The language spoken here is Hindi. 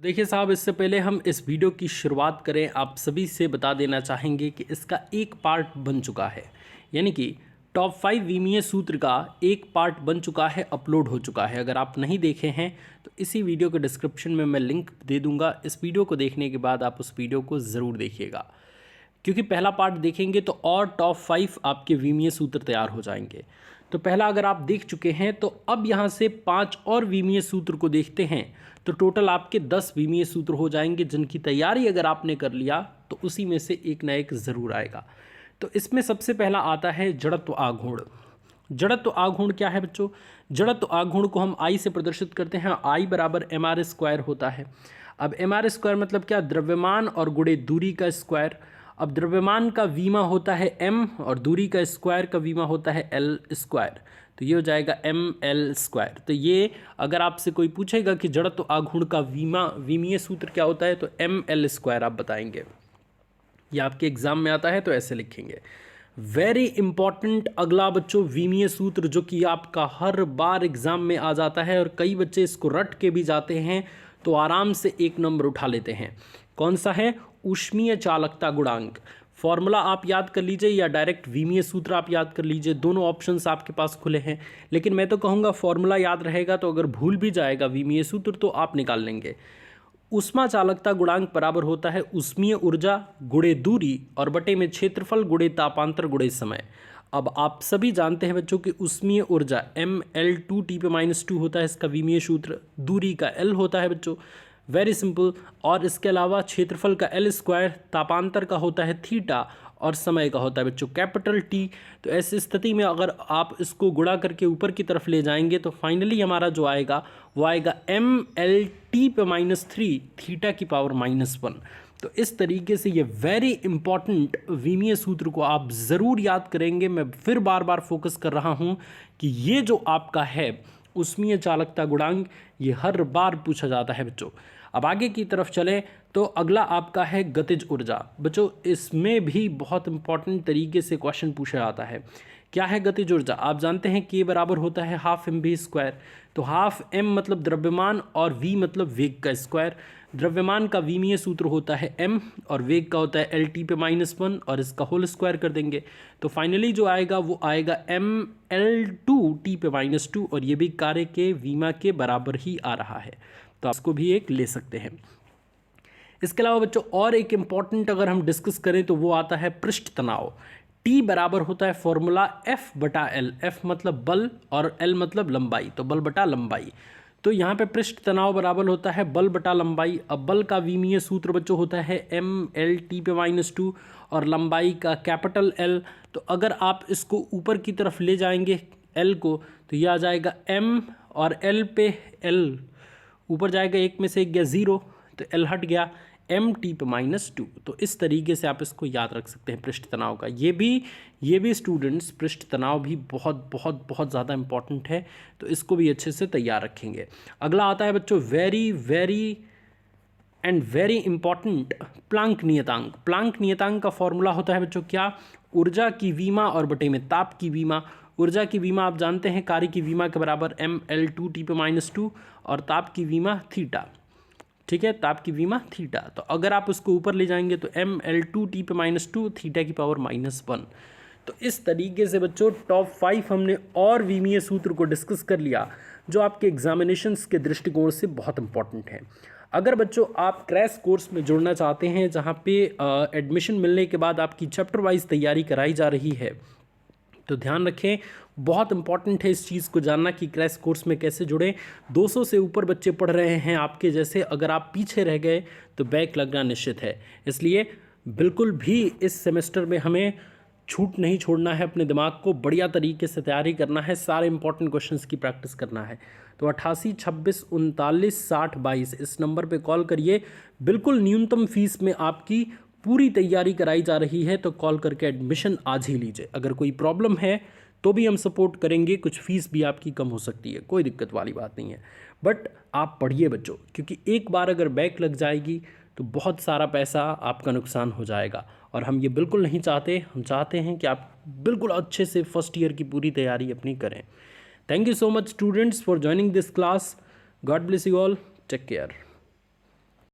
देखिए साहब, इससे पहले हम इस वीडियो की शुरुआत करें, आप सभी से बता देना चाहेंगे कि इसका एक पार्ट बन चुका है, यानी कि टॉप 5 वीमीए सूत्र का एक पार्ट बन चुका है, अपलोड हो चुका है। अगर आप नहीं देखे हैं तो इसी वीडियो के डिस्क्रिप्शन में मैं लिंक दे दूंगा। इस वीडियो को देखने के बाद आप उस वीडियो को ज़रूर देखिएगा, क्योंकि पहला पार्ट देखेंगे तो और टॉप 5 आपके वीमीए सूत्र तैयार हो जाएंगे। तो पहला अगर आप देख चुके हैं तो अब यहाँ से 5 और वीमीए सूत्र को देखते हैं तो टोटल आपके 10 वीमीए सूत्र हो जाएंगे, जिनकी तैयारी अगर आपने कर लिया तो उसी में से एक ना एक ज़रूर आएगा। तो इसमें सबसे पहला आता है जड़त्व आघूर्ण। जड़त्व आघूर्ण क्या है बच्चों? जड़त्व आघूर्ण को हम आई से प्रदर्शित करते हैं। आई बराबर एम आर स्क्वायर होता है। अब एम आर स्क्वायर मतलब क्या? द्रव्यमान और गुणे दूरी का स्क्वायर। अब द्रव्यमान का वीमा होता है m और दूरी का स्क्वायर का वीमा होता है l स्क्वायर, तो ये हो जाएगा ml स्क्वायर। तो ये अगर आपसे कोई पूछेगा कि जड़त्व आघूर्ण का विमीय सूत्र क्या होता है तो ml स्क्वायर आप बताएंगे। ये आपके एग्जाम में आता है तो ऐसे लिखेंगे। वेरी इंपॉर्टेंट अगला बच्चों विमीय सूत्र, जो कि आपका हर बार एग्जाम में आ जाता है और कई बच्चे इसको रट के भी जाते हैं तो आराम से 1 नंबर उठा लेते हैं। कौन सा है? ऊष्मीय चालकता गुणांक। फॉर्मूला आप याद कर लीजिए या डायरेक्ट विमीय सूत्र आप याद कर लीजिए, दोनों ऑप्शंस आपके पास खुले हैं। लेकिन मैं तो कहूँगा फॉर्मूला याद रहेगा, तो अगर भूल भी जाएगा विमीय सूत्र तो आप निकाल लेंगे। ऊष्मा चालकता गुणांक बराबर होता है ऊष्मीय ऊर्जा गुणे दूरी और बटे में क्षेत्रफल गुणे तापांतर गुणे समय। अब आप सभी जानते हैं बच्चों कि ऊष्मीय ऊर्जा ml2T⁻² होता है, इसका विमीय सूत्र। दूरी का L होता है बच्चों, वेरी सिंपल। और इसके अलावा क्षेत्रफल का L स्क्वायर, तापांतर का होता है थीटा और समय का होता है बच्चों कैपिटल T। तो ऐसी स्थिति में अगर आप इसको गुणा करके ऊपर की तरफ ले जाएंगे तो फाइनली हमारा जो आएगा वो आएगा mLT⁻³ थीटा की पावर -1। तो इस तरीके से ये वेरी इंपॉर्टेंट विमीय सूत्र को आप ज़रूर याद करेंगे। मैं फिर बार बार फोकस कर रहा हूँ कि ये जो आपका है ऊष्मीय चालकता गुणांक, ये हर बार पूछा जाता है बच्चों। अब आगे की तरफ चलें तो अगला आपका है गतिज ऊर्जा। बच्चों इसमें भी बहुत इंपॉर्टेंट तरीके से क्वेश्चन पूछा जाता है। क्या है गतिज ऊर्जा? आप जानते हैं कि बराबर होता है ½ mv²। तो ½ m मतलब द्रव्यमान और v मतलब वेग का स्क्वायर। द्रव्यमान का विमीय सूत्र होता है m और वेग का होता है LT⁻1 और इसका होल स्क्वायर कर देंगे तो फाइनली जो आएगा वो आएगा mL2T⁻², और ये भी कार्य के विमा के बराबर ही आ रहा है, तो आप इसको भी एक ले सकते हैं। इसके अलावा बच्चों और एक इम्पॉर्टेंट अगर हम डिस्कस करें तो वो आता है पृष्ठ तनाव। T बराबर होता है फॉर्मूला F/L। F मतलब बल और L मतलब लंबाई, तो बल बटा लंबाई। तो यहाँ पे पृष्ठ तनाव बराबर होता है बल बटा लंबाई। अब बल का विमीय सूत्र बच्चों होता है mLT⁻² और लंबाई का कैपिटल L। तो अगर आप इसको ऊपर की तरफ ले जाएंगे L को तो यह आ जाएगा m और L पे L ऊपर जाएगा, एक में से एक गया 0 तो L हट गया mT⁻²। तो इस तरीके से आप इसको याद रख सकते हैं पृष्ठ तनाव का। ये भी स्टूडेंट्स पृष्ठ तनाव भी बहुत बहुत बहुत ज़्यादा इंपॉर्टेंट है, तो इसको भी अच्छे से तैयार रखेंगे। अगला आता है बच्चों वेरी इंपॉर्टेंट प्लांक नियतांक। प्लांक नियतांक का फॉर्मूला होता है बच्चों क्या? ऊर्जा की विमा और बटे में ताप की विमा। ऊर्जा की विमा आप जानते हैं कार्य की विमा के बराबर mL2T⁻² और ताप की विमा थीटा। ठीक है, ताप की विमा थीटा। तो अगर आप उसको ऊपर ले जाएंगे तो mL2T⁻² थीटा की पावर -1। तो इस तरीके से बच्चों टॉप 5 हमने और विमीय सूत्र को डिस्कस कर लिया, जो आपके एग्जामिनेशंस के दृष्टिकोण से बहुत इंपॉर्टेंट है। अगर बच्चों आप क्रैश कोर्स में जुड़ना चाहते हैं, जहाँ पे एडमिशन मिलने के बाद आपकी चैप्टर वाइज तैयारी कराई जा रही है, तो ध्यान रखें, बहुत इंपॉर्टेंट है इस चीज़ को जानना कि क्रैश कोर्स में कैसे जुड़ें। 200 से ऊपर बच्चे पढ़ रहे हैं आपके जैसे, अगर आप पीछे रह गए तो बैक लगना निश्चित है। इसलिए बिल्कुल भी इस सेमेस्टर में हमें छूट नहीं छोड़ना है, अपने दिमाग को बढ़िया तरीके से तैयारी करना है, सारे इंपॉर्टेंट क्वेश्चंस की प्रैक्टिस करना है। तो 88 26 39 60 22 इस नंबर पे कॉल करिए। बिल्कुल न्यूनतम फीस में आपकी पूरी तैयारी कराई जा रही है, तो कॉल करके एडमिशन आज ही लीजिए। अगर कोई प्रॉब्लम है तो भी हम सपोर्ट करेंगे, कुछ फीस भी आपकी कम हो सकती है, कोई दिक्कत वाली बात नहीं है। बट आप पढ़िए बच्चों, क्योंकि एक बार अगर बैक लग जाएगी तो बहुत सारा पैसा आपका नुकसान हो जाएगा, और हम ये बिल्कुल नहीं चाहते। हम चाहते हैं कि आप बिल्कुल अच्छे से फर्स्ट ईयर की पूरी तैयारी अपनी करें। Thank you so much students for joining this class. God bless you all, take care.